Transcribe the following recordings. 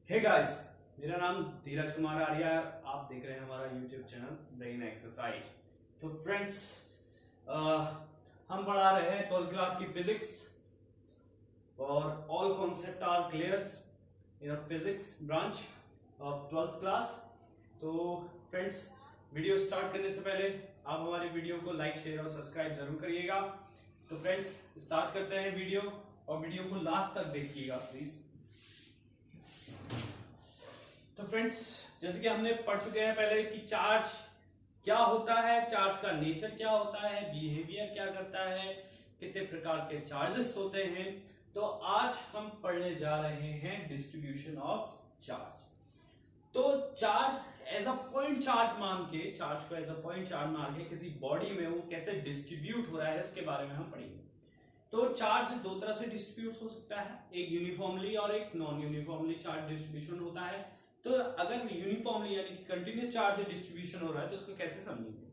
Hey guys, मेरा नाम धीरज कुमार आर्या है। आप देख रहे हैं हमारा यूट्यूब चैनल ब्रेन एक्सरसाइज। तो फ्रेंड्स, हम पढ़ा रहे हैं 12th क्लास की फिजिक्स और all concept are clear in physics branch of 12th class. तो फ्रेंड्स, वीडियो स्टार्ट करने से पहले आप हमारी वीडियो को लाइक, शेयर और सब्सक्राइब जरूर करिएगा। तो फ्रेंड्स, स्टार्ट करते हैं वीडियो, और वीडियो को लास्ट तक देखिएगा प्लीज। तो फ्रेंड्स, जैसे कि हमने पढ़ चुके हैं पहले कि चार्ज क्या होता है, चार्ज का नेचर क्या होता है, बिहेवियर क्या करता है, कितने प्रकार के चार्जेस होते हैं। तो आज हम पढ़ने जा रहे हैं डिस्ट्रीब्यूशन ऑफ चार्ज। तो charge as a point charge मान के, चार्ज को एज अ पॉइंट चार्ज मान के किसी बॉडी में वो कैसे डिस्ट्रीब्यूट हो रहा है उसके बारे में हम पढ़ेंगे। तो चार्ज दो तरह से डिस्ट्रीब्यूट हो सकता है, एक यूनिफॉर्मली और एक नॉन यूनिफॉर्मली चार्ज डिस्ट्रीब्यूशन होता है। तो अगर यूनिफॉर्मली यानी कि कंटिन्यूस चार्ज डिस्ट्रीब्यूशन हो रहा है तो उसको कैसे समझेंगे।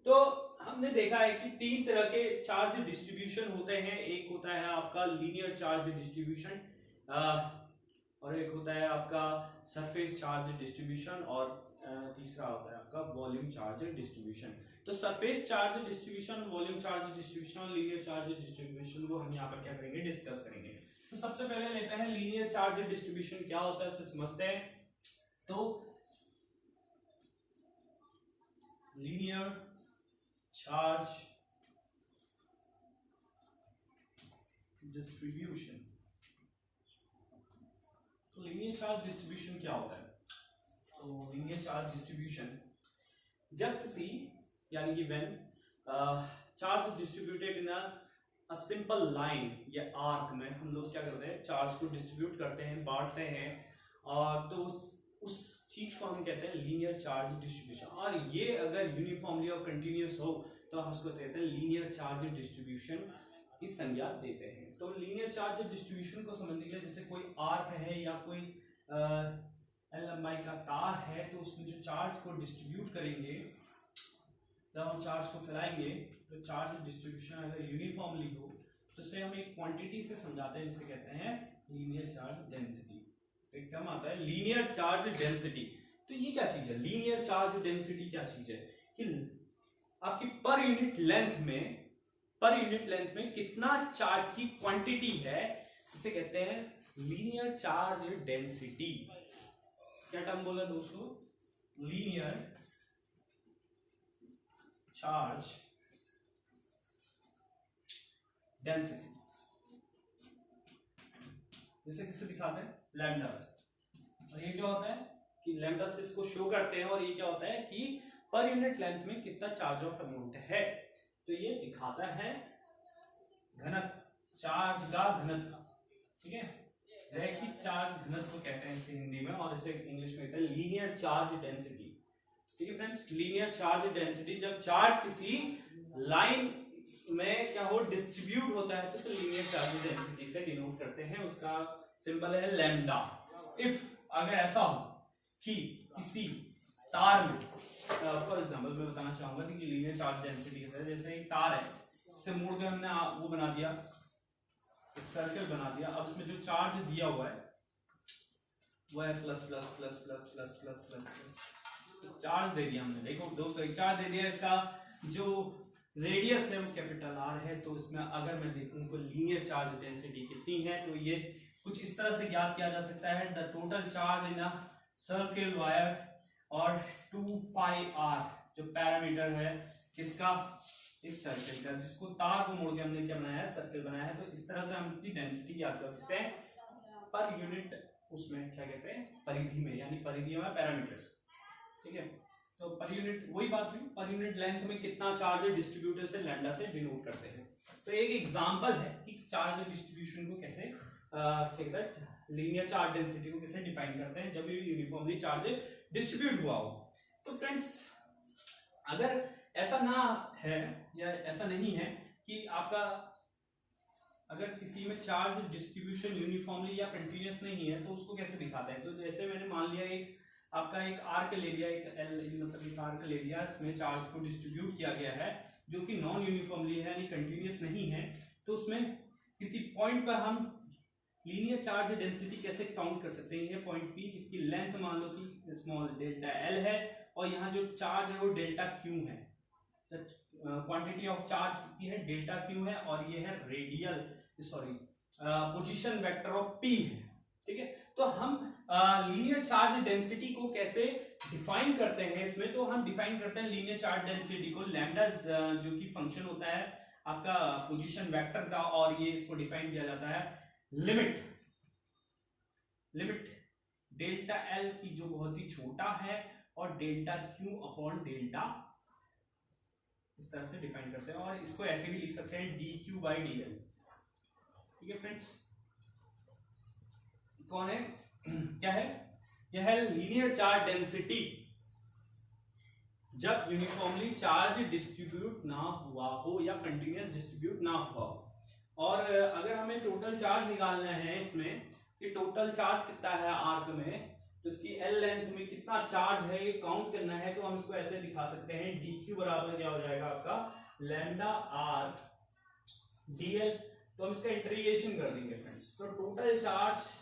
तो हमने देखा है कि तीन तरह के चार्ज डिस्ट्रीब्यूशन होते हैं। एक होता है आपका लीनियर चार्ज डिस्ट्रीब्यूशन, और एक होता है आपका सरफेस चार्ज डिस्ट्रीब्यूशन, और तीसरा होता है आपका वॉल्यूम चार्ज डिस्ट्रीब्यूशन। तो surface charge distribution, volume charge distribution, linear charge distribution को हम यहाँ पर क्या करेंगे, डिस्कस करेंगे। तो सबसे पहले लेते हैं लीनियर चार्ज डिस्ट्रीब्यूशन क्या होता है, उसे समझते हैं। तो लीनियर चार्ज डिस्ट्रीब्यूशन, तो लीनियर चार्ज डिस्ट्रीब्यूशन क्या होता है। तो लीनियर चार्ज डिस्ट्रीब्यूशन जब किसी यानी कि when charge distributed in a simple line या आर्क में हम लोग क्या करते हैं, चार्ज को डिस्ट्रीब्यूट करते हैं, बांटते हैं, और तो उस चीज को हम कहते हैं लीनियर चार्ज डिस्ट्रीब्यूशन। और ये अगर यूनिफॉर्मली और कंटिन्यूस हो तो हम उसको कहते हैं लीनियर चार्ज डिस्ट्रीब्यूशन की संज्ञा देते हैं। तो लीनियर चार्ज डिस्ट्रीब्यूशन को समझने के लिए, जैसे कोई आर्क है या कोई लंबाई का तार है, तो उसमें जो चार्ज को डिस्ट्रीब्यूट करेंगे, जब हम चार्ज को फैलाएंगे, तो चार्ज डिस्ट्रीब्यूशन अगर यूनिफॉर्मली हो तो इसे हम एक क्वांटिटी से समझाते हैं, जिसे कहते हैं लीनियर चार्ज डेंसिटी। एक टर्म आता है लीनियर चार्ज डेंसिटी। तो ये क्या चीज है, लीनियर चार्ज डेंसिटी क्या चीज है कि आपकी पर यूनिट लेंथ में कितना चार्ज की क्वांटिटी है, इसे कहते हैं लीनियर चार्ज डेंसिटी। क्या टर्म बोला दोस्तों, लीनियर चार्ज डेंसिटी। जैसे किससे दिखाते हैं, लैम्डा से। और ये क्या होता है कि लैम्डा से इसको शो करते हैं, और ये क्या होता है कि पर यूनिट लेंथ में कितना चार्ज ऑफ अमाउंट है। तो ये दिखाता है घनत्व, चार्ज का घनत्व। ठीक है, रैखिक चार्ज घनत्व कहते हैं इसे हिंदी में, और इसे इंग्लिश में कहते हैं लीनियर चार्ज डेंसिटी। ठीक है फ्रेंड्स, लीनियर चार्ज डेंसिटी, जब चार्ज किसी लाइन में क्या हो, डिस्ट्रीब्यूट होता है, तो लीनियर चार्ज डेंसिटी से डिनोट करते हैं। उसका सिंबल है लैम्डा। इफ अगर ऐसा हो कि किसी तार में, फॉर एग्जांपल मैं बताना चाहूंगा कि लीनियर चार्ज डेंसिटी कैसे है। जैसे एक तार है, इसे मोड़ के हमने वो बना दिया, एक सर्कल बना दिया। अब इसमें जो चार्ज दिया हुआ है वो है plus plus plus plus plus plus plus plus, charge दे दिया हमने। देखो दोस्तों, एक चार्ज दे दिया, इसका जो रेडियस है वो कैपिटल आर है। तो इसमें अगर मैं देखूं तो लीनियर चार्ज डेंसिटी कितनी है, तो ये कुछ इस तरह से ज्ञात किया जा सकता है, the total charge in a circle wire, और 2 पाई आर जो पैरामीटर है किसका, इस सर्किल का, जिसको तार को मोड़ के हमने क्या बनाया है, सर्किल बनाया है। तो इस तरह से हम इसकी डेंसिटी ज्ञात कर सकते हैं पर यूनिट, उसमें क्या कहते हैं, परिधि में, यानी परिधि में पैरामीटर्स। ठीक है, तो पर यूनिट वही बात हुई, पर यूनिट लेंथ में कितना चार्ज है, डिस्ट्रीब्यूटर से लैम्डा से डिनोट करते हैं। तो एक एग्जांपल है कि चार्ज डिस्ट्रीब्यूशन को कैसे लीनियर चार्ज डेंसिटी को कैसे डिफाइन करते हैं जब ये यूनिफॉर्मली चार्ज डिस्ट्रीब्यूट हुआ हो। तो फ्रेंड्स, अगर ऐसा ना है या ऐसा नहीं है कि आपका, अगर किसी में चार्ज डिस्ट्रीब्यूशन यूनिफॉर्मली या कंटिन्यूस नहीं है, तो उसको कैसे दिखाते हैं। तो जैसे मैंने मान लिया एक आपका एक आर्क ले लिया, एक एल मतलब एक आर्क ले लिया, इसमें चार्ज को डिस्ट्रीब्यूट किया गया है जो कि नॉन यूनिफॉर्मली है, यानी कंटिन्यूस नहीं है। तो उसमें किसी पॉइंट पर हम लीनियर चार्ज डेंसिटी कैसे काउंट कर सकते हैं? ये पॉइंट पी, इसकी लेंथ मान लो कि स्मॉल डेल्टा एल है और यहाँ जो चार्ज है वो डेल्टा क्यू है, क्वांटिटी ऑफ चार्ज कितनी है? डेल्टा क्यू है, और ये है radial position vector of P है। ठीक है, तो हम लीनियर चार्ज डेंसिटी को कैसे डिफाइन करते हैं इसमें? तो हम डिफाइन करते हैं लीनियर चार्ज डेंसिटी को लैम्डा जो कि फंक्शन होता है आपका पोजीशन वेक्टर का, और ये इसको डिफाइन किया जाता है लिमिट डेल्टा एल की जो बहुत ही छोटा है और डेल्टा क्यू अपॉन डेल्टा, इस तरह से डिफाइन करते हैं, और इसको ऐसे भी लिख सकते हैं D Q by D L. ठीक है फ्रेंड्स, कौन है क्या है? यह है लीनियर चार्ज डेंसिटी जब यूनिफॉर्मली चार्ज डिस्ट्रीब्यूट ना हुआ हो या कंटिन्यूअस डिस्ट्रीब्यूट ना हुआ हो। और अगर हमें टोटल चार्ज निकालना है इसमें कि टोटल चार्ज कितना है आर्क में, तो इसकी एल लेंथ में कितना चार्ज है ये काउंट करना है, तो हम इसको ऐसे दिखा सकते हैं डी क्यू बराबर क्या हो जाएगा आपका लैम्डा आर डी एल। तो हम इसका इंटीग्रेशन कर देंगे फ्रेंड्स, तो टोटल चार्ज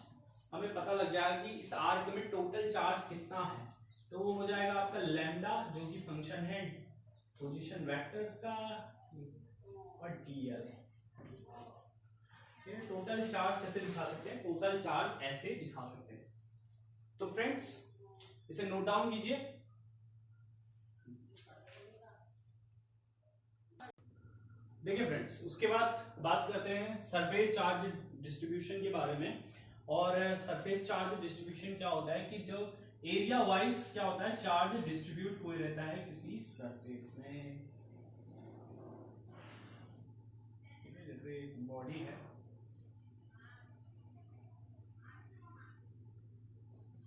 हमें पता लग जाएगा कि इस आर्क में टोटल चार्ज कितना है, तो वो हो जाएगा आपका लैम्डा जो कि फंक्शन है पोजीशन वेक्टर्स का और डीएल। टोटल चार्ज कैसे दिखा सकते हैं? टोटल चार्ज ऐसे दिखा सकते हैं। तो फ्रेंड्स इसे नोट डाउन कीजिए। देखिए फ्रेंड्स, उसके बाद बात करते हैं सरफेस चार्ज डिस्ट्रीब्यूशन के बारे में। और सरफेस चार्ज डिस्ट्रीब्यूशन क्या होता है कि जो एरिया वाइज क्या होता है चार्ज डिस्ट्रीब्यूट हुए रहता है किसी सरफेस में। ठीक है, जैसे बॉडी है,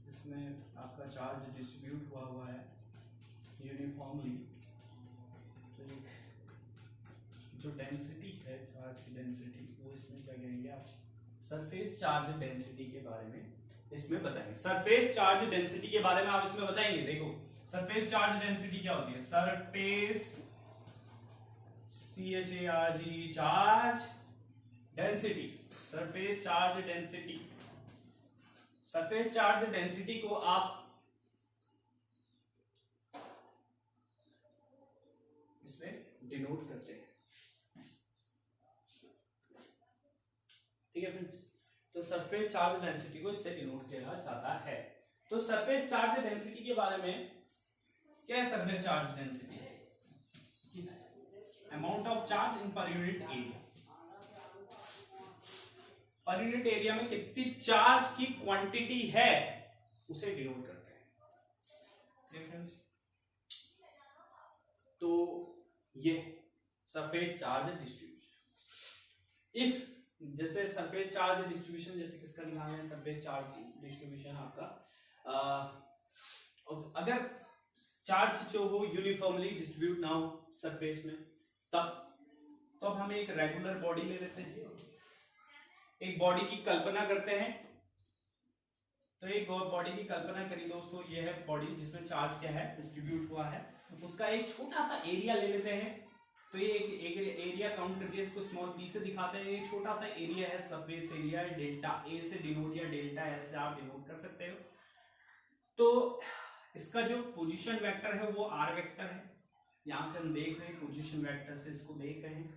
इसमें आपका चार्ज डिस्ट्रीब्यूट हुआ है यूनिफॉर्मली, तो जो डेंसिटी है चार्ज की डेंसिटी वो इसमें क्या कहेंगे आप सरफेस चार्ज डेंसिटी के बारे में इसमें बताएंगे। सरफेस चार्ज डेंसिटी के बारे में आप इसमें बताएंगे। देखो सरफेस चार्ज डेंसिटी क्या होती है? Surface CHARG charge density, surface charge density. Surface charge density को आप इससे डिनोट करते हैं। ठीक है फ्रेंड्स, तो सरफेस चार्ज डेंसिटी को इससे डिनोट किया जाता है। तो सरफेस चार्ज डेंसिटी के बारे में क्या है? Surface charge density amount of charge in per unit area, per unit area में कितनी चार्ज की क्वांटिटी है उसे डिनोट करते हैं। ठीक है फ्रेंड्स, तो ये सरफेस चार्ज डिस्ट्रीब्यूशन। इफ जैसे सरफेस चार्ज डिस्ट्रीब्यूशन जैसे किसका निकालना है? सरफेस चार्ज डिस्ट्रीब्यूशन आपका अगर चार्ज जो हो यूनिफॉर्मली डिस्ट्रीब्यूट ना हो सरफेस में, तब हम एक रेगुलर बॉडी ले लेते हैं, एक बॉडी की कल्पना करते हैं। तो एक बॉडी की कल्पना करिए दोस्तों, ये है बॉडी जिसमें चार्ज क्या है डिस्ट्रीब्यूट हुआ है, उसका एक छोटा सा एरिया ले लेते हैं। तो ये एक एरिया काउंट करके इसको स्मॉल पी से दिखाते हैं। ये छोटा सा एरिया है, सरफेस एरिया है, डेल्टा ए से डिनोट या डेल्टा एस से आप डिनोट कर सकते हो। तो इसका जो पोजीशन वेक्टर है वो आर वेक्टर है। यहां से हम देख रहे हैं पोजीशन वेक्टर से इसको देख रहे हैं,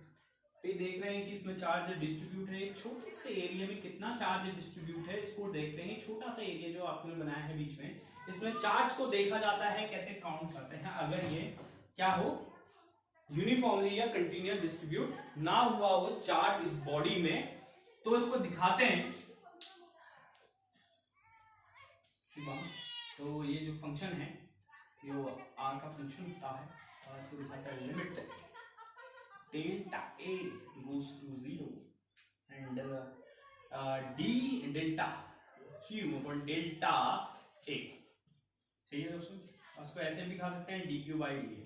पे देख रहे हैं कि इसमें चार्ज डिस्ट्रीब्यूट है। एक छोटे से एरिया में कितना चार्ज डिस्ट्रीब्यूट है इसको देखते हैं। छोटा सा एरिया जो आपने बनाया है बीच में, इसमें चार्ज को देखा जाता है, कैसे काउंट करते हैं। अगर ये क्या हो यूनिफॉर्मली या कंटिन्यूअस डिस्ट्रीब्यूट ना हुआ हो चार्ज इस बॉडी में, तो इसको दिखाते हैं। तो ये जो फंक्शन है ये आर का फंक्शन होता है, और इसको दिखाता है limit delta a goes to 0 and d delta q upon delta a. ठीक है दोस्तों, उसको ऐसे भी दिखा सकते हैं डी क्यू बाई डी।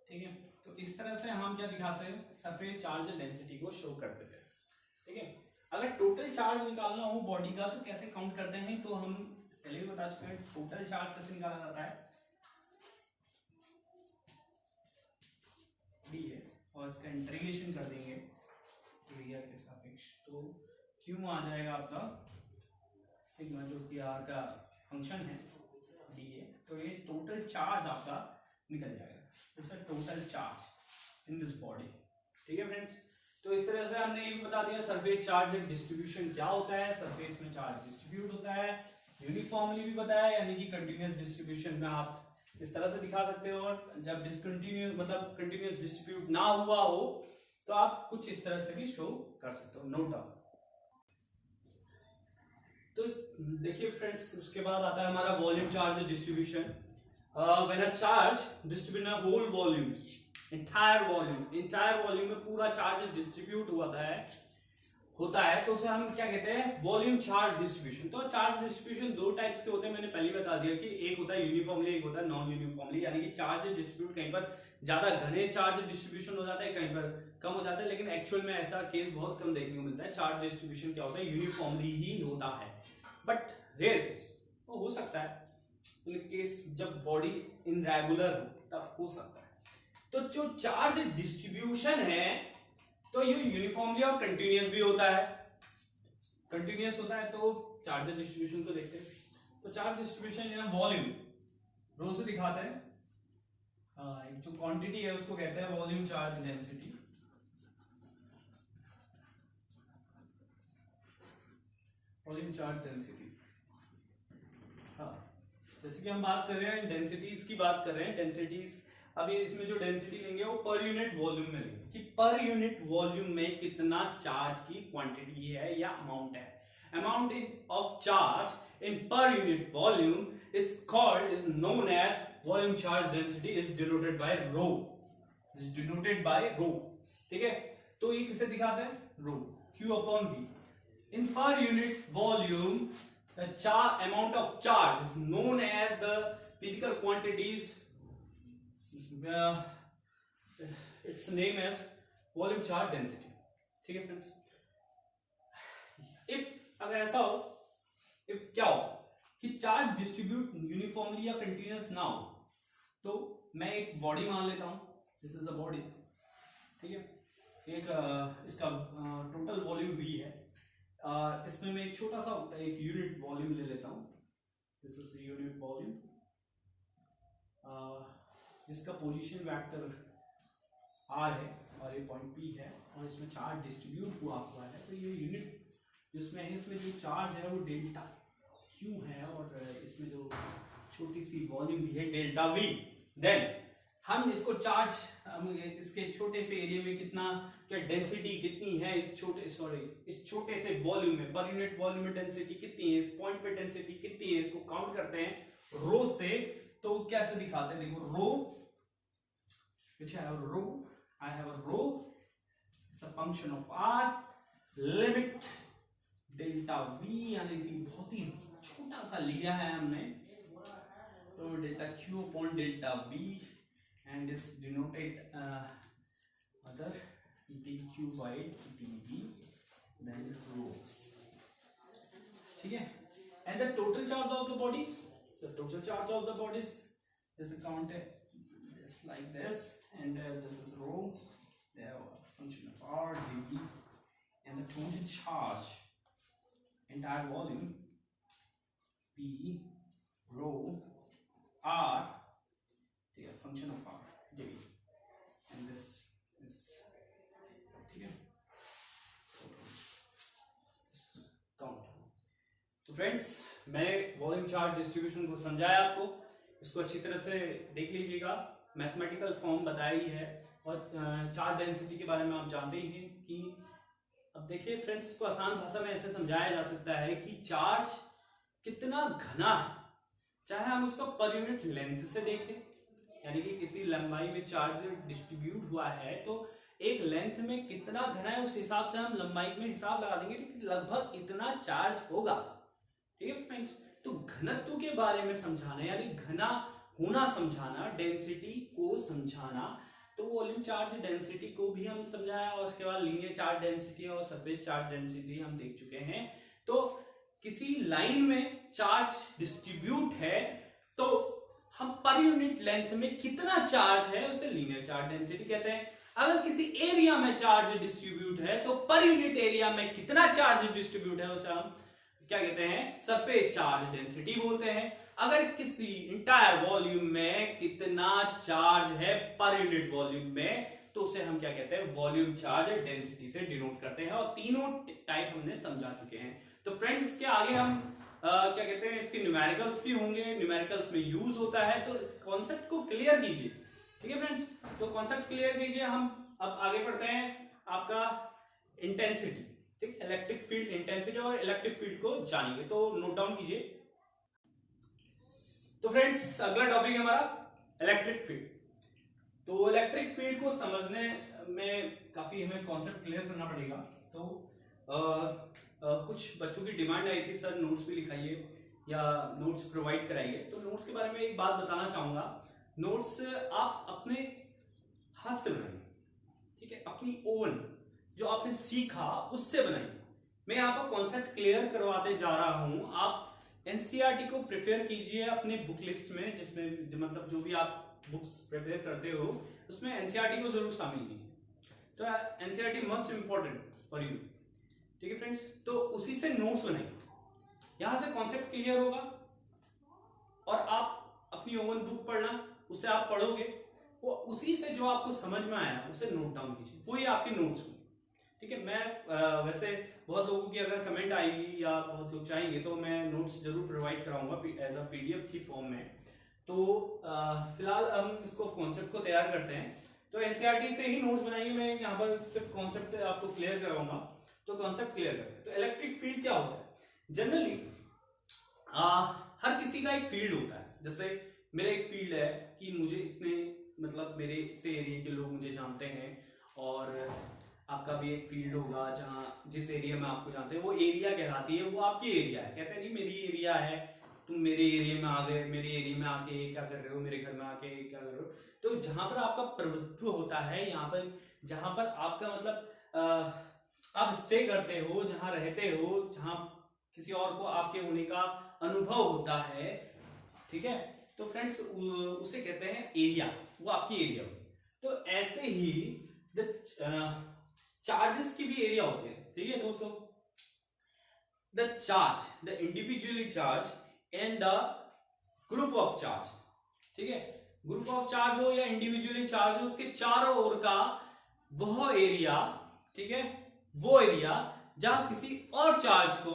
ठीक है, तो इस तरह से हम क्या दिखा सकते हैं? सरफेस चार्ज डेंसिटी को शो करते थे। ठीक है, अगर टोटल चार्ज निकालना हो बॉडी का तो कैसे काउंट करते हैं? तो हम पहले भी बता चुके हैं टोटल चार्ज कैसे निकाला जाता है। डी है और इसका इंटीग्रेशन कर देंगे एरिया के सापेक्ष, तो क्यू आ जाएगा आपका सिग्मा, जो कि आर का फंक्शन है डी ए। तो ये टोटल चार्ज आपका निकल जाएगा, this is total charge in this body. ठीक है फ्रेंड्स, तो इस तरह से हमने ये बता दिया सरफेस चार्ज डिस्ट्रीब्यूशन क्या होता है, सरफेस में चार्ज डिस्ट्रीब्यूट होता है, यूनिफॉर्मली भी बताया, यानी कि कंटिन्यूअस डिस्ट्रीब्यूशन में आप इस तरह से दिखा सकते हो, और जब डिसकंटिन्यूअस मतलब कंटिन्यूअस डिस्ट्रीब्यूट ना हुआ हो तो आप कुछ इस तरह से भी शो कर सकते हो, नोट डाउन। तो देखिए फ्रेंड्स, उसके बाद आता है हमारा volume charge distribution. When a charge distribute in a whole volume, entire volume में पूरा चार्ज डिस्ट्रीब्यूट होता है तो उसे हम क्या कहते हैं, वॉल्यूम चार्ज डिस्ट्रीब्यूशन। तो चार्ज डिस्ट्रीब्यूशन दो टाइप्स के होते हैं, मैंने पहले बता दिया कि एक होता है यूनिफॉर्मली, एक होता है नॉन यूनिफॉर्मली, यानी कि चार्ज डिस्ट्रीब्यूट कहीं पर ज्यादा घने चार्ज डिस्ट्रीब्यूशन हो जाता है, कहीं पर कम हो जाता है, लेकिन एक्चुअल में ऐसा केस बहुत कम देखने को मिलता है। चार्ज डिस्ट्रीब्यूशन क्या होता है, यूनिफॉर्मली ही होता है, बट रेयर केस तो हो सकता है, इन केस जब बॉडी इनरेगुलर हो तब हो सकता है। तो जो चार्ज डिस्ट्रीब्यूशन है तो ये यूनिफॉर्मली और कंटिन्यूअस भी होता है, कंटिन्यूअस होता है। तो चार्ज डिस्ट्रीब्यूशन को देखते हैं। तो चार्ज डिस्ट्रीब्यूशन इन वॉल्यूम, रो से दिखाते हैं, एक जो क्वांटिटी है उसको कहते हैं volume charge density. Volume charge density, हाँ, जैसे कि हम बात कर रहे हैं डेंसिटीज की बात कर रहे हैं, डेंसिटीज अभी इसमें जो डेंसिटी लेंगे वो पर यूनिट वॉल्यूम में लेंगे, कि पर यूनिट वॉल्यूम में कितना चार्ज की क्वांटिटी है या अमाउंट है। Amount of charge in per unit volume is known as volume charge density, is denoted by rho, ठीक है। तो ये किसे दिखाते हैं, rho, Q upon V। In per unit volume the amount of charge is known as the physical quantities, its name as volume charge density। ठीक है friends, if अगर ऐसा हो, if क्या हो कि चार्ज डिस्ट्रीब्यूट यूनिफॉर्मली या कंटिन्यूअस ना हो, तो मैं एक बॉडी मान लेता हूं, दिस इज अ बॉडी, ठीक है, एक इसका टोटल वॉल्यूम V है, इसमें मैं एक छोटा सा एक यूनिट वॉल्यूम ले लेता हूं, दिस इज यूनिट वॉल्यूम, जिसका पोजीशन वेक्टर r है और ये पॉइंट P है, और इसमें चार्ज डिस्ट्रीब्यूट हुआ है। तो ये यूनिट जिसमें है, इसमें जो चार्ज है वो डेल्टा Q है, और इसमें जो छोटी सी वॉल्यूम भी है डेल्टा V। देन हम इसको चार्ज, इसके छोटे से एरिया में कितना, क्या डेंसिटी कितनी है इस छोटे से वॉल्यूम में, पर यूनिट वॉल्यूम में डेंसिटी कितनी है, इस पॉइंट पे डेंसिटी कितनी है, इसको काउंट करते हैं रो से। तो कैसे दिखाते हैं, देखो रो, which I have a row, it's a function of r, limit delta V, यानी कि बहुत ही छोटा सा लिया है हमने, तो delta Q upon delta V and is denoted other dq by dv, then rho, ठीक है। and the total charge of the bodies is accounted just like this, and this is rho, they have a function of r dv, and the total charge entire volume p rho r, ठीक है, function of r dv, and this is, ठीक है, count. तो friends, मैंने volume charge distribution को समझाया आपको, इसको अच्छी तरह से देख लीजिएगा, मैथमेटिकल फॉर्म बताया ही है, और चार्ज डेंसिटी के बारे में आप जानते ही हैं कि, अब देखिए फ्रेंड्स, इसको आसान भाषा में ऐसे समझाया जा सकता है कि चार्ज कितना घना है, चाहे हम उसको पर यूनिट लेंथ से देखें, यानी कि किसी लंबाई में चार्ज डिस्ट्रीब्यूट हुआ है तो एक लेंथ में कितना घना है, उस हिसाब से हम लंबाई में हिसाब लगा देंगे कि लगभग इतना चार्ज होगा, ठीक है फ्रेंड्स। तो घनत्व के बारे में समझाना, यानी घना होना समझाना, डेंसिटी को समझाना, तो वॉल्यूम चार्ज डेंसिटी को भी हम समझाया, और उसके बाद लीनियर चार्ज डेंसिटी और सरफेस चार्ज डेंसिटी हम देख चुके हैं। तो किसी लाइन में चार्ज डिस्ट्रीब्यूट है तो हम पर यूनिट लेंथ में कितना चार्ज है उसे लीनियर चार्ज डेंसिटी कहते हैं। अगर किसी एरिया में चार्ज डिस्ट्रीब्यूट है तो पर यूनिट एरिया में कितना चार्ज डिस्ट्रीब्यूट है उसे हम क्या कहते हैं, सरफेस चार्ज डेंसिटी बोलते हैं। अगर किसी इंटायर वॉल्यूम में कितना चार्ज है पर यूनिट वॉल्यूम में तो उसे हम क्या कहते हैं, वॉल्यूम चार्ज डेंसिटी से डिनोट करते हैं। और तीनों टाइप हमने समझा चुके हैं। तो फ्रेंड्स इसके आगे हम क्या कहते हैं, इसके न्यूमेरिकल्स भी होंगे, न्यूमेरिकल्स में यूज होता है, तो कॉन्सेप्ट को क्लियर कीजिए। ठीक है फ्रेंड्स, तो कॉन्सेप्ट क्लियर कीजिए। हम अब आगे बढ़ते हैं आपका इंटेंसिटी, ठीक, इलेक्ट्रिक फील्ड इंटेंसिटी और इलेक्ट्रिक फील्ड को जानेंगे, तो नोट डाउन कीजिए। तो फ्रेंड्स अगला टॉपिक है हमारा इलेक्ट्रिक फील्ड। तो इलेक्ट्रिक फील्ड को समझने में काफी हमें कॉन्सेप्ट क्लियर करना पड़ेगा। तो कुछ बच्चों की डिमांड आई थी, सर नोट्स भी लिखाइए या नोट्स प्रोवाइड कराइए। तो नोट्स के बारे में एक बात बताना चाहूंगा, नोट्स आप अपने हाथ से बनाइए, ठीक है, अपनी ओन जो आपने सीखा उससे बनाइए। मैं यहाँ पर कॉन्सेप्ट क्लियर करवाते जा रहा हूं। आप एनसीईआरटी को प्रिपेयर कीजिए अपने बुक लिस्ट में, जिसमें मतलब जो भी आप बुक्स प्रिपेयर करते हो उसमें एनसीईआरटी को जरूर शामिल कीजिए। तो NCERT most important for you, ठीक है फ्रेंड्स। तो उसी से नोट्स बनाइए, यहां से कॉन्सेप्ट क्लियर होगा और आप अपनी ओवन बुक पढ़ना, उससे आप पढ़ोगे, वो उसी से जो आपको समझ में आया उसे नोट डाउन कीजिए, वो ही आपके नोट्स हो। ठीक है, मैं वैसे बहुत लोगों की अगर कमेंट आएगी या बहुत लोग चाहेंगे तो मैं नोट्स जरूर प्रोवाइड कराऊंगा एज अ पीडीएफ की फॉर्म में। तो फिलहाल हम इसको कॉन्सेप्ट को तैयार करते हैं। तो एनसीईआरटी से ही नोट्स बनाइए, मैं यहाँ पर सिर्फ कॉन्सेप्ट आपको क्लियर कराऊंगा। तो कॉन्सेप्ट क्लियर करें। तो इलेक्ट्रिक फील्ड क्या होता है? जनरली हर किसी का एक फील्ड होता है। जैसे मेरा एक फील्ड है कि मुझे इतने मतलब मेरे इतने एरिया के लोग मुझे जानते हैं, और आपका भी एक फील्ड होगा जहां जिस एरिया में आपको जानते हैं वो एरिया कहलाती है, वो आपकी एरिया है। कहते हैं नहीं मेरी एरिया है, तुम मेरे एरिया में आ गए, मेरे एरिया में आके क्या कर रहे हो, मेरे घर में आके क्या कर रहे हो। तो जहां पर आपका प्रभुत्व होता है, यहाँ पर जहां पर आपका मतलब आप स्टे करते हो, जहां रहते हो, जहां किसी और को आपके होने का अनुभव होता है, ठीक है, तो फ्रेंड्स उसे कहते हैं एरिया, वो आपकी एरिया होगी। तो ऐसे ही द चार्जेस की भी एरिया होती है। ठीक है दोस्तों, the charge, the individually charge and the group of charge, ठीक है, ग्रुप ऑफ चार्ज हो या इंडिविजुअली चार्ज हो, उसके चारों ओर का वह एरिया, ठीक है, वो एरिया जहां किसी और चार्ज को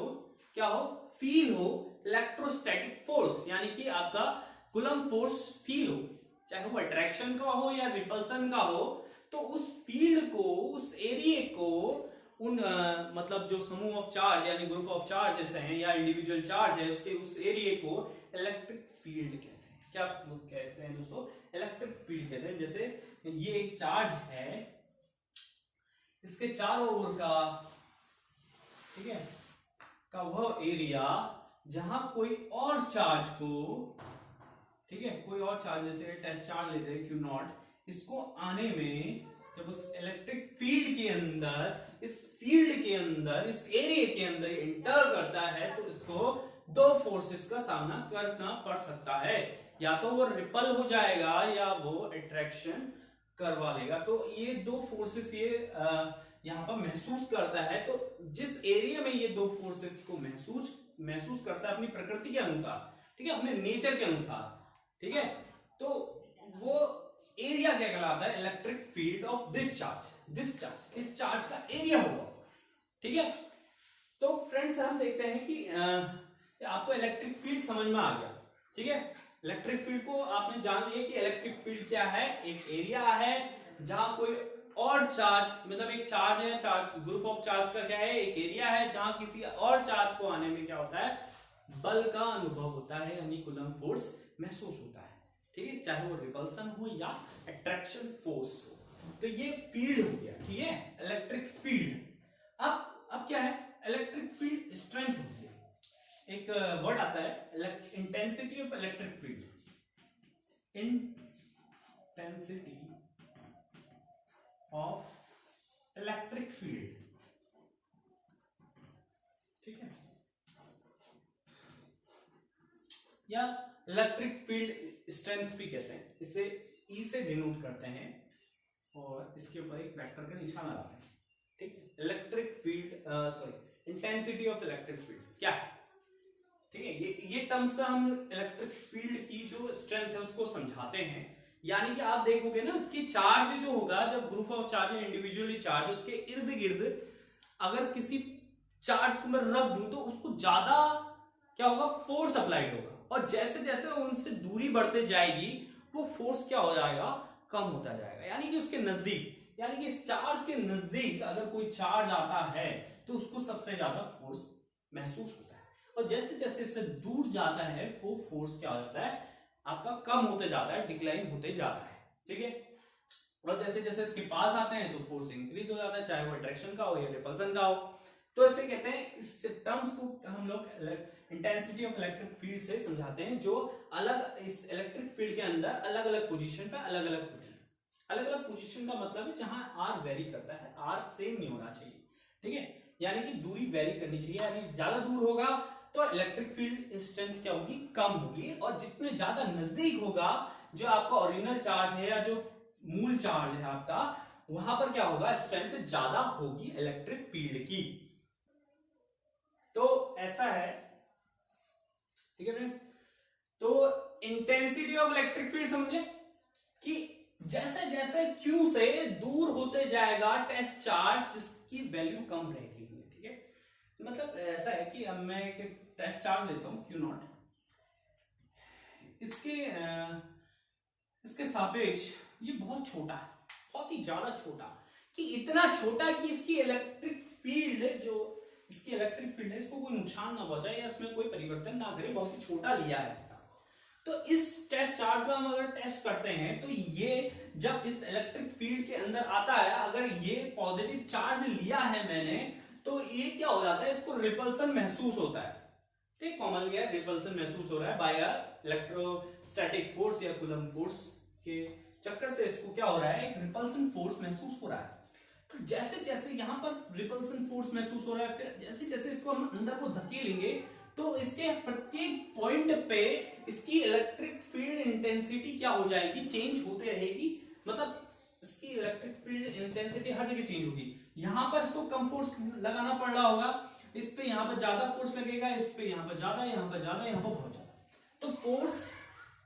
क्या हो, फील हो इलेक्ट्रोस्टैटिक फोर्स, यानी कि आपका कूलम्ब फोर्स फील हो, चाहे वो अट्रैक्शन का हो या रिपल्सन का हो। तो उस फील्ड को, उस एरिया को, उन मतलब जो समूह ऑफ चार्ज यानी ग्रुप ऑफ चार्जेस हैं या इंडिविजुअल चार्ज है, उसके उस एरिया को इलेक्ट्रिक फील्ड कहते हैं। क्या कहते हैं दोस्तों? इलेक्ट्रिक फील्ड कहते हैं। जैसे ये एक चार्ज है, इसके चारों ओर का, ठीक है, का वह एरिया जहां कोई और चार्ज को, ठीक है, कोई और चार्ज जैसे टेस्ट चार्ज लेते हैं क्यू नॉट, इसको आने में जब उस इलेक्ट्रिक फील्ड के अंदर, इस फील्ड के अंदर, इस एरिया के अंदर इंटर करता है तो इसको दो फोर्सेस का सामना करना पड़ सकता है, या तो वो रिपल हो जाएगा या वो अट्रैक्शन करवा लेगा। तो ये दो फोर्सेस ये यहाँ पर महसूस करता है। तो जिस एरिया में ये दो फोर्सेस को महसूस करता है अपनी प्रकृति के अनुसार, ठीक है, अपने नेचर के अनुसार, ठीक है, तो वो एरिया क्या कहलाता है? Electric field of this charge, इस चार्ज का एरिया होगा। ठीक है, तो फ्रेंड्स हम देखते हैं कि आपको इलेक्ट्रिक फील्ड समझ में आ गया। ठीक है, इलेक्ट्रिक फील्ड को आपने जान लिया कि इलेक्ट्रिक फील्ड क्या है, एक एरिया है जहां कोई और चार्ज, मतलब एक चार्ज है, चार्ज ग्रुप ऑफ चार्ज का क्या है, एक एरिया है जहां किसी और चार्ज को आने में क्या होता है, बल का अनुभव होता है, यानी कूलम्ब फोर्स महसूस होता है। ठीक है, चाहे वो रिपल्सन हो या अट्रैक्शन फोर्स हो। तो ये फील्ड हो गया, ठीक है, इलेक्ट्रिक फील्ड। अब क्या है, इलेक्ट्रिक फील्ड स्ट्रेंथ होती है। एक वर्ड आता है intensity of electric field, intensity of electric field, ठीक है, या इलेक्ट्रिक फील्ड स्ट्रेंथ भी कहते हैं। इसे ई से डिनोट करते हैं, और इसके ऊपर एक वेक्टर का निशान लगाते हैं, ठीक। Electric field sorry intensity of electric field क्या है, ठीक है। ये टर्म्स से हम इलेक्ट्रिक फील्ड की जो स्ट्रेंथ है उसको समझाते हैं। यानी कि आप देखोगे ना कि चार्ज जो होगा, जब group of charge individually charge, उसके इर्द गिर्द अगर किसी चार्ज को मैं रख दूं तो उसको ज्यादा क्या होगा, फोर्स अप्लाइड होगा, और जैसे जैसे उनसे दूरी बढ़ते जाएगी वो फोर्स क्या हो जाएगा, कम होता जाएगा। यानी कि उसके नजदीक, यानी कि इस चार्ज के नजदीक अगर कोई चार्ज आता है तो उसको सबसे ज्यादा फोर्स महसूस होता है, और जैसे जैसे इससे दूर जाता है वो फोर्स क्या हो जाता है, आपका कम होते जाता है, डिक्लाइन होते जाता है, ठीक है। और जैसे जैसे इसके पास आते हैं तो फोर्स इंक्रीज हो जाता है, चाहे वो अट्रैक्शन का हो या रिपल्सन का हो। तो इसे कहते हैं, इस टर्म्स को हम लोग इंटेंसिटी ऑफ इलेक्ट्रिक फील्ड से समझाते हैं, जो अलग इस इलेक्ट्रिक फील्ड के अंदर अलग अलग पोजीशन पे अलग अलग होती है। अलग अलग पोजीशन का मतलब है जहां आर वेरी करता है, आर सेम नहीं होना चाहिए, ठीक है। यानी कि दूरी वेरी करनी चाहिए, यानी ज्यादा दूर होगा तो इलेक्ट्रिक फील्ड स्ट्रेंथ क्या होगी, कम होगी, और जितने ज्यादा नजदीक होगा जो आपका ओरिजिनल चार्ज है या जो मूल चार्ज है आपका, वहां पर क्या होगा, स्ट्रेंथ ज्यादा होगी इलेक्ट्रिक फील्ड की। तो ऐसा है, ठीक है फ्रेंड्स। तो इंटेंसिटी ऑफ इलेक्ट्रिक फील्ड समझे कि जैसे जैसे Q से दूर होते जाएगा टेस्ट चार्ज, की वैल्यू कम रहेगी, ठीक है। मतलब ऐसा है कि अब मैं एक टेस्ट चार्ज लेता हूं Q नॉट, इसके सापेक्ष ये बहुत छोटा है, बहुत ही ज्यादा छोटा, कि इतना छोटा कि इसकी इलेक्ट्रिक फील्ड जो इसकी इलेक्ट्रिक फील्ड है इसको कोई नुकसान ना पहुंचाए या इसमें कोई परिवर्तन ना करे, बहुत ही छोटा लिया है। तो इस टेस्ट चार्ज में हम अगर टेस्ट करते हैं तो ये जब इस इलेक्ट्रिक फील्ड के अंदर आता है, अगर ये पॉजिटिव चार्ज लिया है मैंने, तो ये क्या हो जाता है, इसको रिपल्सन महसूस होता है, ठीक। कॉमनली रिपल्सन महसूस हो रहा है बाय इलेक्ट्रोस्टैटिक फोर्स या कूलम्ब फोर्स के चक्कर से इसको क्या हो रहा है, एक रिपल्सन फोर्स महसूस हो रहा है। तो जैसे जैसे यहां पर रिपल्सन फोर्स महसूस हो रहा है, फिर जैसे जैसे इसको हम अंदर को धकेलेंगे तो इसके प्रत्येक पॉइंट पे इसकी इलेक्ट्रिक फील्ड इंटेंसिटी क्या हो जाएगी, चेंज होते रहेगी। मतलब इसकी इलेक्ट्रिक फील्ड इंटेंसिटी हर जगह चेंज होगी। यहां पर इसको कम फोर्स लगाना पड़ रहा होगा, इस पे यहां पर ज्यादा फोर्स लगेगा, इस पे यहां पर ज्यादा, यहां पर ज्यादा, यहां पर बहुत ज्यादा। तो फोर्स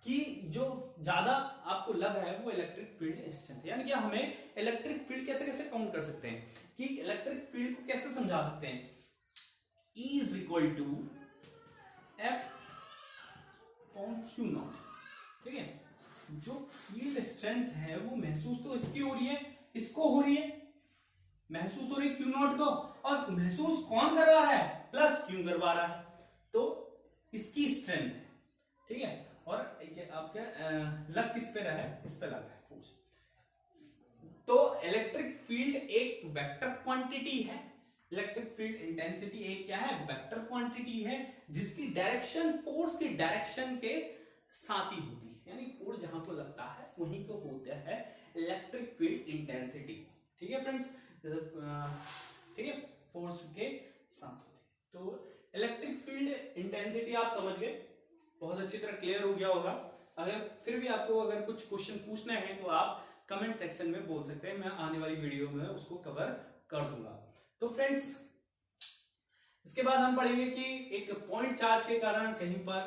की जो ज्यादा आपको लग रहा है वो इलेक्ट्रिक फील्ड स्ट्रेंथ। यानी कि हमें इलेक्ट्रिक फील्ड कैसे कैसे काउंट कर सकते हैं, कि इलेक्ट्रिक फील्ड को कैसे समझा सकते हैं, E is equal to F on Q not, ठीक है। जो फील्ड स्ट्रेंथ है वो महसूस तो इसकी हो रही है, इसको हो रही है, महसूस हो रही है Q नॉट को, और महसूस कौन करवा रहा है, प्लस Q करवा रहा है, तो इसकी स्ट्रेंथ, ठीक है। और आपका लग किस पे रहा है, इस पे लग रहा है फोर्स। तो इलेक्ट्रिक फील्ड एक वेक्टर क्वांटिटी है, इलेक्ट्रिक फील्ड इंटेंसिटी एक क्या है, वेक्टर क्वांटिटी है, जिसकी डायरेक्शन फोर्स की डायरेक्शन के साथ ही होती है। यानी फोर्स जहां को लगता है वहीं को होता है इलेक्ट्रिक फील्ड इंटेंसिटी, ठीक है फ्रेंड्स, ठीक है, फोर्स के साथ होती है। तो इलेक्ट्रिक फील्ड इंटेंसिटी आप समझ गए, बहुत अच्छी तरह क्लियर हो गया होगा। अगर फिर भी आपको अगर कुछ क्वेश्चन पूछना है तो आप कमेंट सेक्शन में बोल सकते हैं, मैं आने वाली वीडियो में उसको कवर कर दूंगा। तो फ्रेंड्स इसके बाद हम पढ़ेंगे कि एक पॉइंट चार्ज के कारण कहीं पर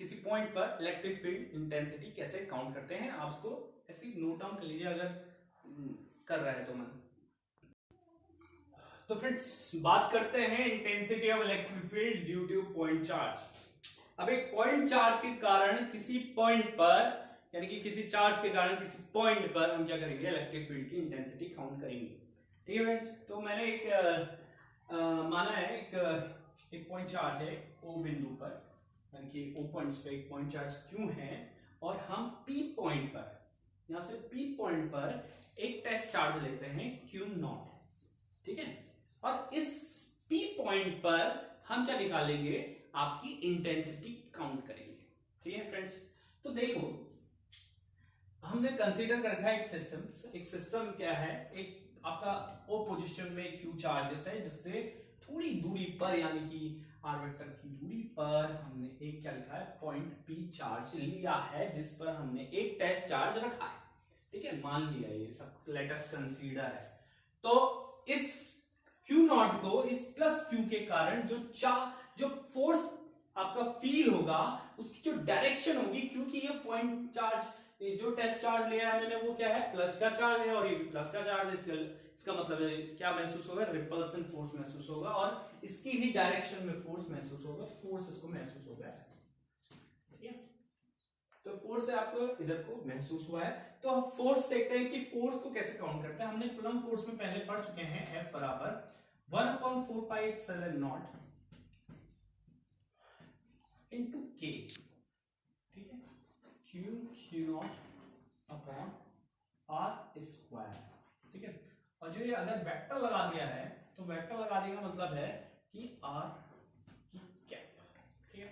किसी पॉइंट पर इलेक्ट्रिक फील्ड इंटेंसिटी कैसे काउंट करते हैं। आप उसको ऐसे नोट डाउन कर लीजिए अगर कर रहा है तो मन। तो फ्रेंड्स बात करते हैं intensity of electric field due two point charge. अब एक पॉइंट चार्ज के कारण किसी पॉइंट पर, यानी कि किसी चार्ज के कारण किसी पॉइंट पर हम क्या करेंगे, इलेक्ट्रिक फील्ड की इंटेंसिटी काउंट करेंगे, ठीक है फ्रेंड्स। तो मैंने एक माना है एक पॉइंट चार्ज है ओ बिंदु पर, यानी कि ओ पॉइंट्स पे एक पॉइंट चार्ज क्यों है, और हम पी पॉइंट पर, यहां से पी पॉइंट पर एक टेस्ट चार्ज लेते हैं क्यू नॉट, ठीक है। और इस पी पॉइंट पर हम क्या निकालेंगे, आपकी इंटेंसिटी काउंट करेंगे, ठीक है फ्रेंड्स। तो देखो हमने कंसीडर कर रखा है एक सिस्टम क्या है, एक आपका ओ पोजीशन में क्यू चार्जेस है, जिससे थोड़ी दूरी पर, यानी कि आर वेक्टर की दूरी पर हमने एक क्या लिखा है, पॉइंट पी चार्ज लिया है, जिस पर हमने एक टेस्ट चार्ज रखा है, ठीक है, मान लिया ये सब, लेट अस कंसीडर है। तो इस Q नॉट को इस प्लस Q के कारण जो फोर्स आपका फील होगा उसकी जो डायरेक्शन होगी, क्योंकि ये पॉइंट चार्ज, जो टेस्ट चार्ज लिया है मैंने वो क्या है, प्लस का चार्ज है और ये भी प्लस का चार्ज है, इसका मतलब है क्या महसूस होगा, रिपल्सन फोर्स महसूस होगा और इसकी ही डायरेक्शन में फोर्स महसूस होगा, फोर्स इसको महसूस होगा। ठीक है, तो फोर्स है आपको इधर को महसूस हुआ है। तो हम फोर्स देखते हैं कि फोर्स को कैसे काउंट करते हैं। हमने कूलम्ब फोर्स में पहले पढ़ चुके हैं, F बराबर 1/4πε0 इंटू K। ठीक है, Q not upon R square. ठीक है, और जो ये अगर वेक्टर लगा दिया है तो वेक्टर लगा देने का मतलब है कि R की कैप। ठीक है,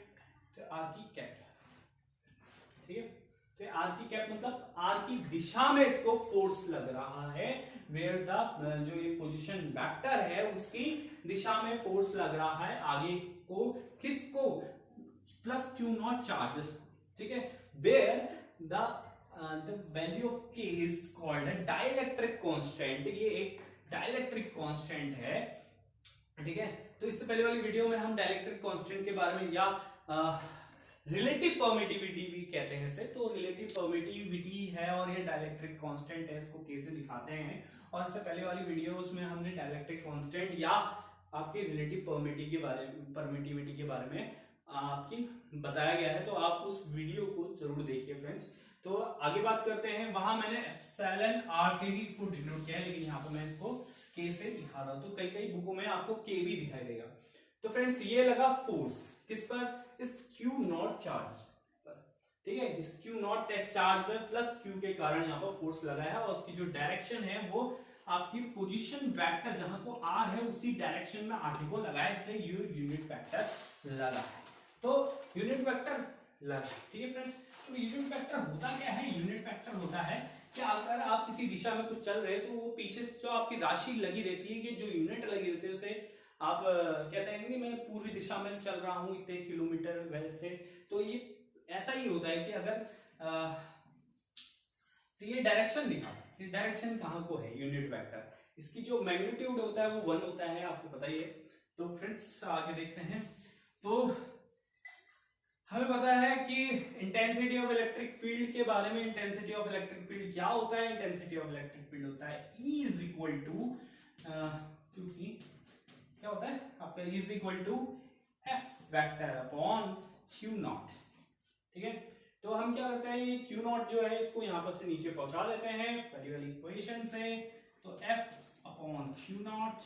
तो R की कैप, ठीक है, तो R की कैप मतलब R की दिशा में इसको फोर्स लग रहा है, वेयर द जो ये पोजीशन वेक्टर है उसकी दिशा में फोर्स लग रहा है आगे को, किसको, प्लस Q नॉट चार्जेस। ठीक है, where the value of K is called है डाइलेक्ट्रिक कांस्टेंट। ये एक डाइलेक्ट्रिक कांस्टेंट है। ठीक है, तो इससे पहले वाली वीडियो में हम डाइलेक्ट्रिक कांस्टेंट के बारे में या रिलेटिव परमिटिविटी भी कहते हैं इसे, तो रिलेटिव परमिटिविटी है और ये डाइलेक्ट्रिक कांस्टेंट है, इसको कैसे दिखाते हैं। और इससे पहले वाली वीडियोस में हमने डाइलेक्ट्रिक कांस्टेंट या आपके रिलेटिव परमिटिविटी के बारे में आपकी बताया गया है, तो आप उस वीडियो को जरूर देखिए फ्रेंड्स। तो आगे बात करते हैं, वहां मैंने एप्सिलॉन आर से ही इसको डिनोट किया है, लेकिन यहाँ पर मैं इसको के से दिखा रहा हूं, तो कई कई बुकों में आपको के भी दिखाई देगा। तो फ्रेंड्स ये लगा फोर्स किस पर, इस Q नॉट चार्ज पर। ठीक है, इस Q नॉट टेस्ट चार्ज पर प्लस Q के कारण यहाँ पर फोर्स लगा है और उसकी जो डायरेक्शन है वो आपकी पोजीशन वेक्टर जहां को R है उसी डायरेक्शन में आगे को लगा है, इसलिए यूनिट वेक्टर लगा है। तो यूनिट वेक्टर लगा, ठीक है फ्रेंड्स। तो यूनिट वेक्टर होता क्या है, यूनिट वेक्टर होता है कि अगर आप किसी दिशा में कुछ चल रहे हैं तो वो पीछे से जो आपकी राशि लगी रहती है, कि जो यूनिट लगी रहती है उसे आप कहते हैं कि मैं पूर्वी दिशा में चल रहा हूं इतने किलोमीटर वैसे। तो ये ऐसा ही होता है कि अगर तो ये डायरेक्शन दिखा, ये डायरेक्शन कहाँ को है यूनिट वेक्टर, इसकी जो मैग्नीट्यूड होता है वो 1 होता है, आपको पता ही है। तो फ्रेंड्स आगे देखते हैं, तो हमें पता है कि इंटेंसिटी ऑफ इलेक्ट्रिक फील्ड के बारे में, इंटेंसिटी ऑफ इलेक्ट्रिक फील्ड क्या होता है, इंटेंसिटी ऑफ इलेक्ट्रिक फील्ड होता है E इज इक्वल टू, क्योंकि क्या होता है आपका E is equal to F vector upon Q not. ठीक है, तो हम क्या करते हैं, ये Q नॉट जो है इसको यहां पर से नीचे पहुंचा देते हैं पहली वाली इक्वेशन से। तो F upon Q nought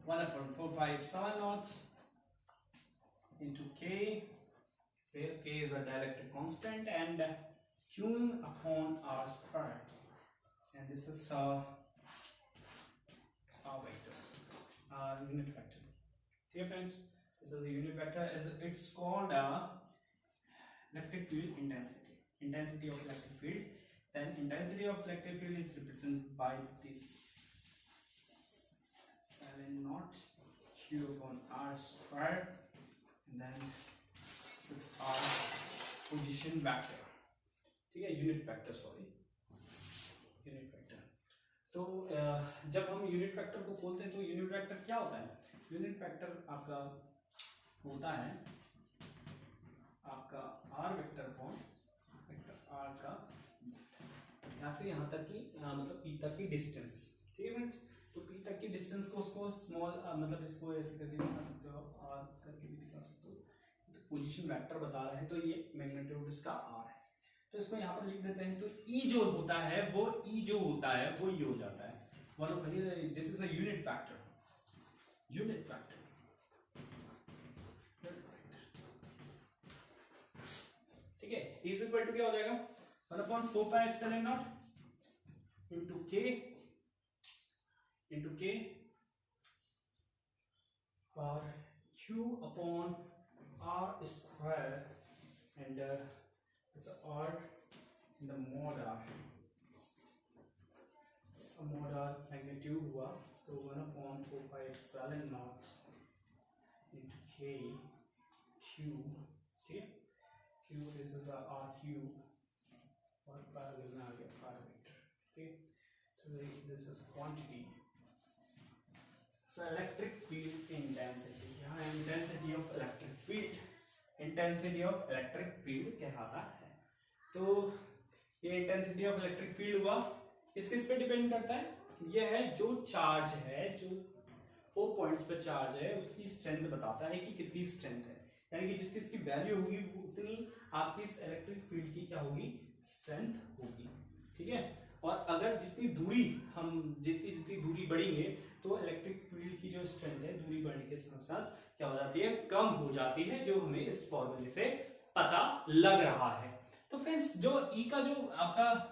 1/4πε0 into K, where K is a dielectric constant, and Q upon R square, and this is our vector, our unit vector. Okay friends, this is the unit vector, it's called electric field intensity, intensity of electric field. Then intensity of electric field is represented by this epsilon naught Q upon R square, and then this is our position vector. ठीक है, unit vector, sorry unit vector. तो जब हम unit vector को खोलते हैं तो unit vector क्या होता है, यूनिट वेक्टर आपका होता है आपका R vector form, vector R का यहाँ से यहाँ तक की मतलब P तक की डिस्टेंस। ठीक है फ्रेंड्स, तो P तक की डिस्टेंस को उसको स्मॉल मतलब इसको ऐसे करके दिखा सकते हो, R करके भी दिखा सकते हो, तो पोजीशन वेक्टर बता रहे हैं, तो ये मैग्नीट्यूड इसका R है, तो इसको यहाँ पर लिख देते हैं। तो E जो होता है वो E जो होता है वो ये हो जाता है, मतलब this is a unit vector, unit vector. ठीक है, E इज इक्वल टू क्या हो जाएगा, 1/4πε0 into K और Q upon R square, and it's R in the mod R, mod R magnitude हुआ तो 1/4πε0 into K Q, ठीक है, Q this is R cube और पैरेलल में आ गया पैरामीटर। ठीक, तो this is quantity. So electric field intensity, यहाँ intensity of electric field, intensity of electric field कहलाता है। तो ये इंटेंसिटी ऑफ इलेक्ट्रिक फील्ड हुआ, किस पे डिपेंड करता है? ये है जो चार्ज है, जो वो पॉइंट पे चार्ज है उसकी स्ट्रेंथ बताता है कि कितनी स्ट्रेंथ है, यानी कि जितनी इसकी वैल्यू होगी उतनी आपकी इस इलेक्ट्रिक फील्ड की क्या होगी, स्ट्रेंथ होगी। ठीक है, और अगर जितनी दूरी जितनी दूरी बढ़ेंगे तो इलेक्ट्रिक फील्ड की जो स्ट्रेंथ है दूरी बढ़ने के साथ साथ क्या हो जाती है, कम हो जाती है, जो हमें इस फॉर्मूले से पता लग रहा है। तो फ्रेंड्स जो ई का जो आपका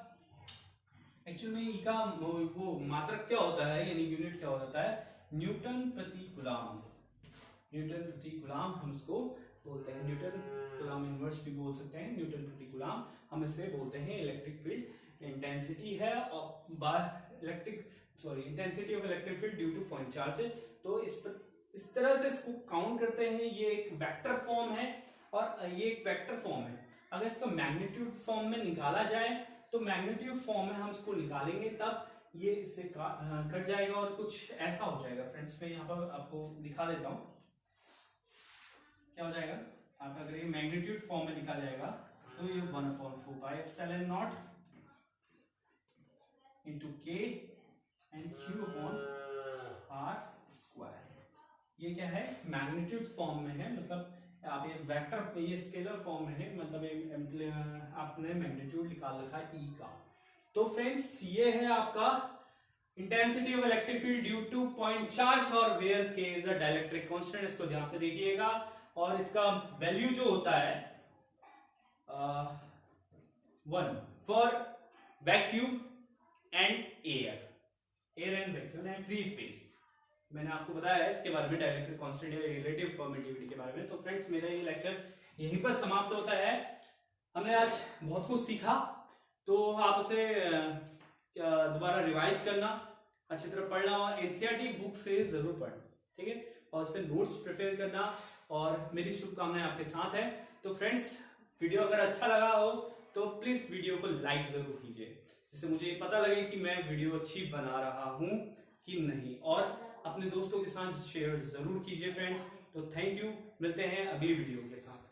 एक्चुअल में ई का वो मात्रक क्या होता है, यानी यूनिट क्या होता है, न्यूटन प्रति कूलम। न्यूटन प्रति कूलम हम इसको बोलते हैं, न्यूटन कूलम इनवर्स भी बोल सकते हैं, न्यूटन प्रति कूलम हम इसे बोलते हैं। इलेक्ट्रिक फील्ड इंटेंसिटी है और intensity of electric field due two point charge है। तो इस तरह से इसको काउंट करते हैं। ये एक वेक्टर फॉर्म है और ये एक वेक्टर फॉर्म है। अगर इसको मैग्नीट्यूड फॉर्म में निकाला जाए तो मैग्नीट्यूड फॉर्म में हम इसको निकालेंगे तब ये इससे कट जाएगा और कुछ ऐसा हो जाएगा। फ्रेंड्स मैं यहाँ पर आपको दिखा देता हूँ क्या हो जाएगा। आप अगर ये मैग्नीट्यूड फॉर्म में लिखा जाएगा तो ये 1/4πε0 into K and Q upon R square. ये क्या है, मैग्नीट्यूड फॉर्म में है, मतलब आप ये वेक्टर, ये स्केलर फॉर्म में है, मतलब आपने मैग्नीट्यूड निकाल रखा है ई का। तो फ्रेंड्स ये है आपका intensity of electric field due two point charge और वेयर के इज अ डाइलेक्ट्रिक कांस्टेंट। इसको ध्यान से देखिएगा और इसका वैल्यू जो होता है 1 for vacuum and air and vacuum and free space. मैंने आपको बताया है इसके बारे में, डाइलेक्ट्रिक कांस्टेंट या रिलेटिव परमिटिविटी के बारे में। तो फ्रेंड्स मेरा ये लेक्चर यहीं पर समाप्त होता है। हमने आज बहुत कुछ सीखा, तो आप उसे दोबारा रिवाइज करना, अच्छी तरह पढ़ना और एनसीईआरटी बुक से जरूर पढ़ना। ठीक है, और उससे नोट्स प्रिपेयर करना और मेरी शुभकामनाएं आपके साथ है। तो फ्रेंड्स वीडियो अगर अच्छा लगा हो तो प्लीज वीडियो को लाइक जरूर कीजिए, जिससे मुझे ये पता लगे कि मैं वीडियो अच्छी बना रहा हूं कि नहीं, और अपने दोस्तों के साथ शेयर जरूर कीजिए फ्रेंड्स। तो थैंक यू, मिलते हैं अगली वीडियो के साथ।